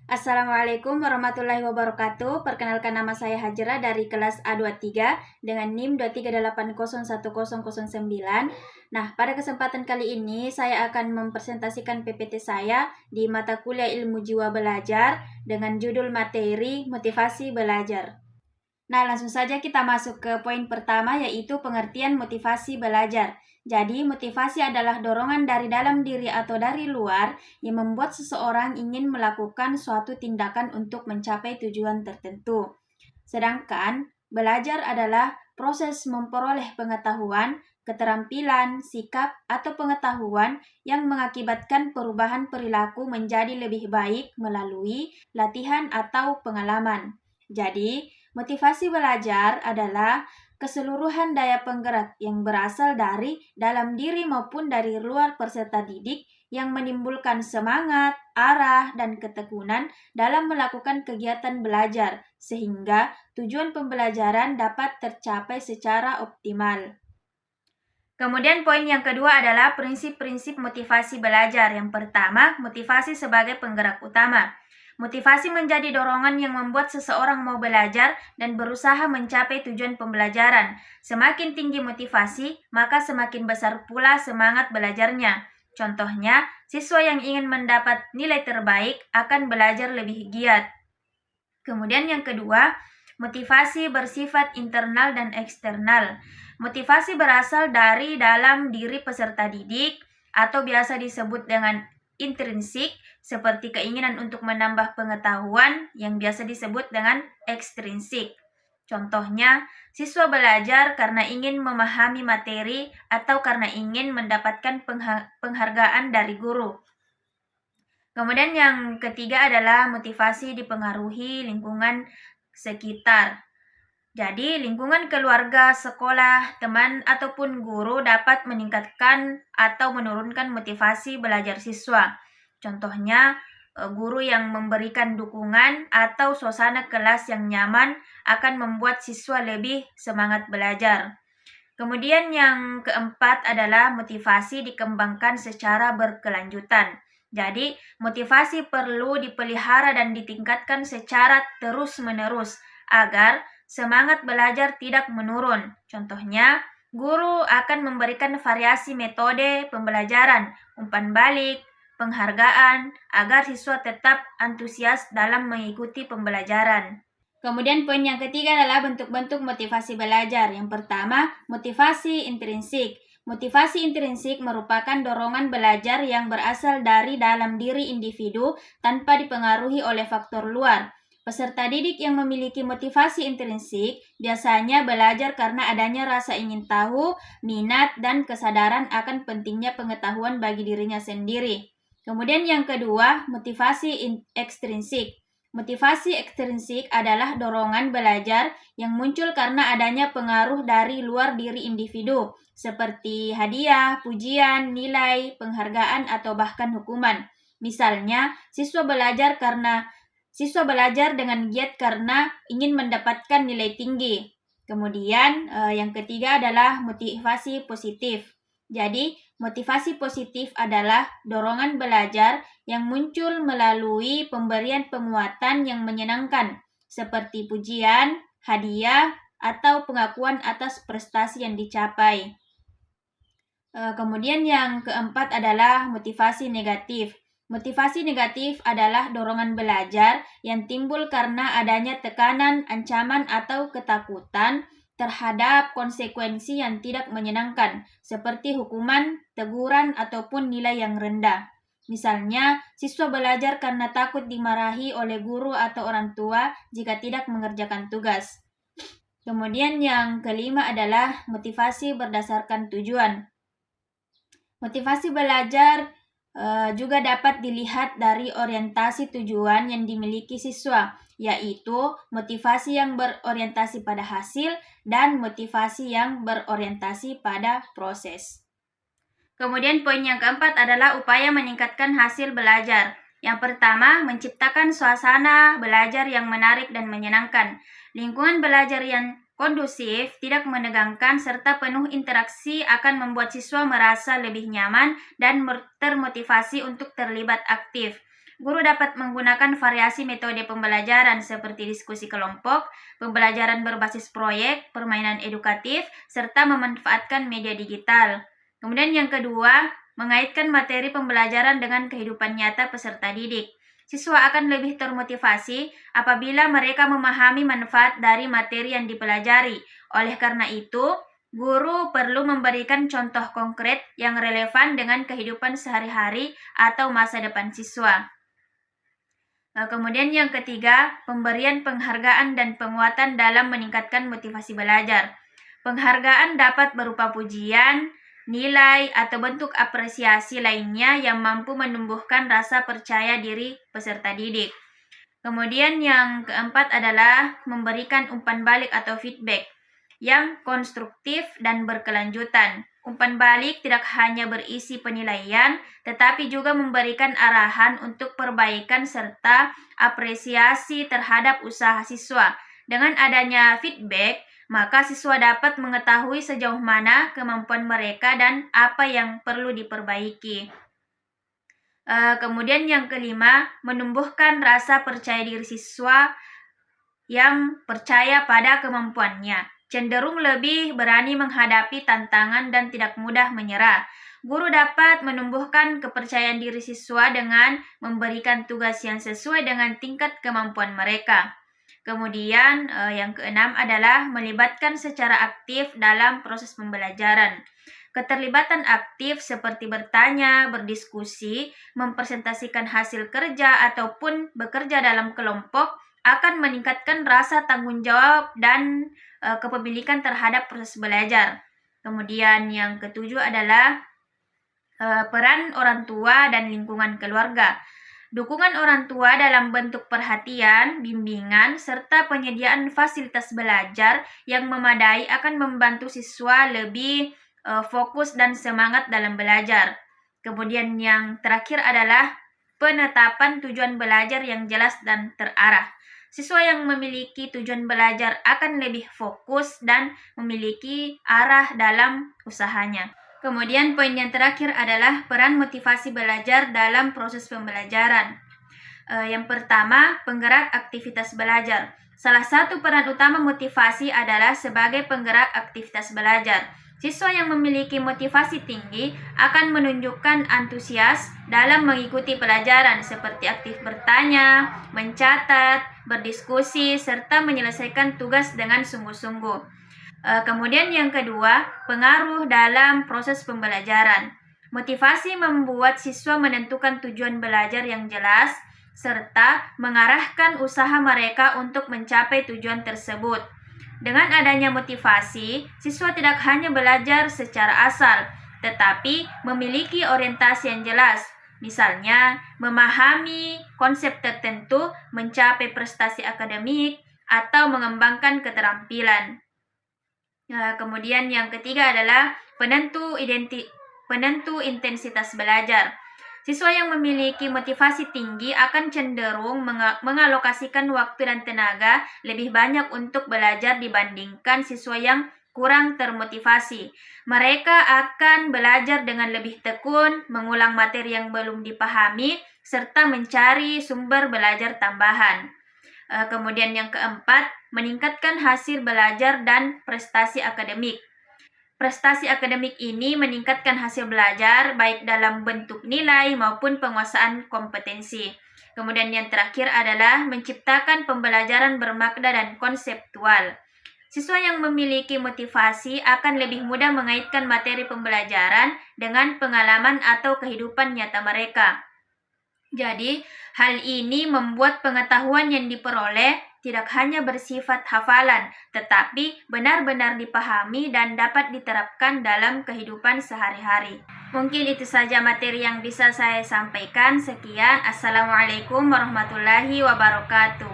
Assalamualaikum warahmatullahi wabarakatuh. Perkenalkan, nama saya Hajra dari kelas A23 dengan NIM 238010009. Nah, pada kesempatan kali ini saya akan mempresentasikan PPT saya di mata kuliah Ilmu Jiwa Belajar dengan judul materi Motivasi Belajar. Nah, langsung saja kita masuk ke poin pertama, yaitu pengertian motivasi belajar. Jadi, motivasi adalah dorongan dari dalam diri atau dari luar yang membuat seseorang ingin melakukan suatu tindakan untuk mencapai tujuan tertentu. Sedangkan, belajar adalah proses memperoleh pengetahuan, keterampilan, sikap, atau pengetahuan yang mengakibatkan perubahan perilaku menjadi lebih baik melalui latihan atau pengalaman. Jadi, motivasi belajar adalah keseluruhan daya penggerak yang berasal dari dalam diri maupun dari luar peserta didik yang menimbulkan semangat, arah, dan ketekunan dalam melakukan kegiatan belajar, sehingga tujuan pembelajaran dapat tercapai secara optimal. Kemudian poin yang kedua adalah prinsip-prinsip motivasi belajar. Yang pertama, motivasi sebagai penggerak utama. Motivasi menjadi dorongan yang membuat seseorang mau belajar dan berusaha mencapai tujuan pembelajaran. Semakin tinggi motivasi, maka semakin besar pula semangat belajarnya. Contohnya, siswa yang ingin mendapat nilai terbaik akan belajar lebih giat. Kemudian yang kedua, motivasi bersifat internal dan eksternal. Motivasi berasal dari dalam diri peserta didik atau biasa disebut dengan intrinsik, seperti keinginan untuk menambah pengetahuan yang biasa disebut dengan ekstrinsik. Contohnya, siswa belajar karena ingin memahami materi atau karena ingin mendapatkan penghargaan dari guru. Kemudian yang ketiga adalah motivasi dipengaruhi lingkungan sekitar. Jadi, lingkungan keluarga, sekolah, teman, ataupun guru dapat meningkatkan atau menurunkan motivasi belajar siswa. Contohnya, guru yang memberikan dukungan atau suasana kelas yang nyaman akan membuat siswa lebih semangat belajar. Kemudian yang keempat adalah motivasi dikembangkan secara berkelanjutan. Jadi, motivasi perlu dipelihara dan ditingkatkan secara terus-menerus agar semangat belajar tidak menurun. Contohnya, guru akan memberikan variasi metode pembelajaran, umpan balik, penghargaan, agar siswa tetap antusias dalam mengikuti pembelajaran. Kemudian poin yang ketiga adalah bentuk-bentuk motivasi belajar. Yang pertama, motivasi intrinsik. Motivasi intrinsik merupakan dorongan belajar yang berasal dari dalam diri individu tanpa dipengaruhi oleh faktor luar. Peserta didik yang memiliki motivasi intrinsik biasanya belajar karena adanya rasa ingin tahu, minat, dan kesadaran akan pentingnya pengetahuan bagi dirinya sendiri. Kemudian yang kedua, motivasi ekstrinsik. Motivasi ekstrinsik adalah dorongan belajar yang muncul karena adanya pengaruh dari luar diri individu, seperti hadiah, pujian, nilai, penghargaan, atau bahkan hukuman. Misalnya, siswa belajar dengan giat karena ingin mendapatkan nilai tinggi. Kemudian yang ketiga adalah motivasi positif. Jadi, motivasi positif adalah dorongan belajar yang muncul melalui pemberian penguatan yang menyenangkan, seperti pujian, hadiah, atau pengakuan atas prestasi yang dicapai. Kemudian yang keempat adalah motivasi negatif. Motivasi negatif adalah dorongan belajar yang timbul karena adanya tekanan, ancaman, atau ketakutan terhadap konsekuensi yang tidak menyenangkan, seperti hukuman, teguran, ataupun nilai yang rendah. Misalnya, siswa belajar karena takut dimarahi oleh guru atau orang tua jika tidak mengerjakan tugas. Kemudian yang kelima adalah motivasi berdasarkan tujuan. Motivasi belajar juga dapat dilihat dari orientasi tujuan yang dimiliki siswa, yaitu motivasi yang berorientasi pada hasil dan motivasi yang berorientasi pada proses. Kemudian poin yang keempat adalah upaya meningkatkan hasil belajar. Yang pertama, menciptakan suasana belajar yang menarik dan menyenangkan. Lingkungan belajar yang kondusif, tidak menegangkan, serta penuh interaksi akan membuat siswa merasa lebih nyaman dan termotivasi untuk terlibat aktif. Guru dapat menggunakan variasi metode pembelajaran seperti diskusi kelompok, pembelajaran berbasis proyek, permainan edukatif, serta memanfaatkan media digital. Kemudian yang kedua, mengaitkan materi pembelajaran dengan kehidupan nyata peserta didik. Siswa akan lebih termotivasi apabila mereka memahami manfaat dari materi yang dipelajari. Oleh karena itu, guru perlu memberikan contoh konkret yang relevan dengan kehidupan sehari-hari atau masa depan siswa. Kemudian yang ketiga, pemberian penghargaan dan penguatan dalam meningkatkan motivasi belajar. Penghargaan dapat berupa pujian, nilai, atau bentuk apresiasi lainnya yang mampu menumbuhkan rasa percaya diri peserta didik. Kemudian yang keempat adalah memberikan umpan balik atau feedback yang konstruktif dan berkelanjutan. Umpan balik tidak hanya berisi penilaian, tetapi juga memberikan arahan untuk perbaikan serta apresiasi terhadap usaha siswa. Dengan adanya feedback, maka siswa dapat mengetahui sejauh mana kemampuan mereka dan apa yang perlu diperbaiki. Kemudian yang kelima, menumbuhkan rasa percaya diri siswa yang percaya pada kemampuannya, cenderung lebih berani menghadapi tantangan dan tidak mudah menyerah. Guru dapat menumbuhkan kepercayaan diri siswa dengan memberikan tugas yang sesuai dengan tingkat kemampuan mereka. Kemudian yang keenam adalah melibatkan secara aktif dalam proses pembelajaran. Keterlibatan aktif seperti bertanya, berdiskusi, mempresentasikan hasil kerja, ataupun bekerja dalam kelompok akan meningkatkan rasa tanggung jawab dan kepemilikan terhadap proses belajar. Kemudian yang ketujuh adalah peran orang tua dan lingkungan keluarga. Dukungan orang tua dalam bentuk perhatian, bimbingan, serta penyediaan fasilitas belajar yang memadai akan membantu siswa lebih fokus dan semangat dalam belajar. Kemudian yang terakhir adalah penetapan tujuan belajar yang jelas dan terarah. Siswa yang memiliki tujuan belajar akan lebih fokus dan memiliki arah dalam usahanya. Kemudian poin yang terakhir adalah peran motivasi belajar dalam proses pembelajaran. Yang pertama, penggerak aktivitas belajar. Salah satu peran utama motivasi adalah sebagai penggerak aktivitas belajar. Siswa yang memiliki motivasi tinggi akan menunjukkan antusias dalam mengikuti pelajaran seperti aktif bertanya, mencatat, berdiskusi, serta menyelesaikan tugas dengan sungguh-sungguh. Kemudian yang kedua, pengaruh dalam proses pembelajaran. Motivasi membuat siswa menentukan tujuan belajar yang jelas, serta mengarahkan usaha mereka untuk mencapai tujuan tersebut. Dengan adanya motivasi, siswa tidak hanya belajar secara asal, tetapi memiliki orientasi yang jelas. Misalnya, memahami konsep tertentu, mencapai prestasi akademik, atau mengembangkan keterampilan. Kemudian yang ketiga adalah penentu intensitas belajar. Siswa yang memiliki motivasi tinggi akan cenderung mengalokasikan waktu dan tenaga lebih banyak untuk belajar dibandingkan siswa yang kurang termotivasi. Mereka akan belajar dengan lebih tekun, mengulang materi yang belum dipahami, serta mencari sumber belajar tambahan. Kemudian yang keempat, meningkatkan hasil belajar dan prestasi akademik. Prestasi akademik ini meningkatkan hasil belajar baik dalam bentuk nilai maupun penguasaan kompetensi. Kemudian yang terakhir adalah menciptakan pembelajaran bermakna dan konseptual. Siswa yang memiliki motivasi akan lebih mudah mengaitkan materi pembelajaran dengan pengalaman atau kehidupan nyata mereka. Jadi, hal ini membuat pengetahuan yang diperoleh tidak hanya bersifat hafalan, tetapi benar-benar dipahami dan dapat diterapkan dalam kehidupan sehari-hari. Mungkin itu saja materi yang bisa saya sampaikan. Sekian, Assalamualaikum warahmatullahi wabarakatuh.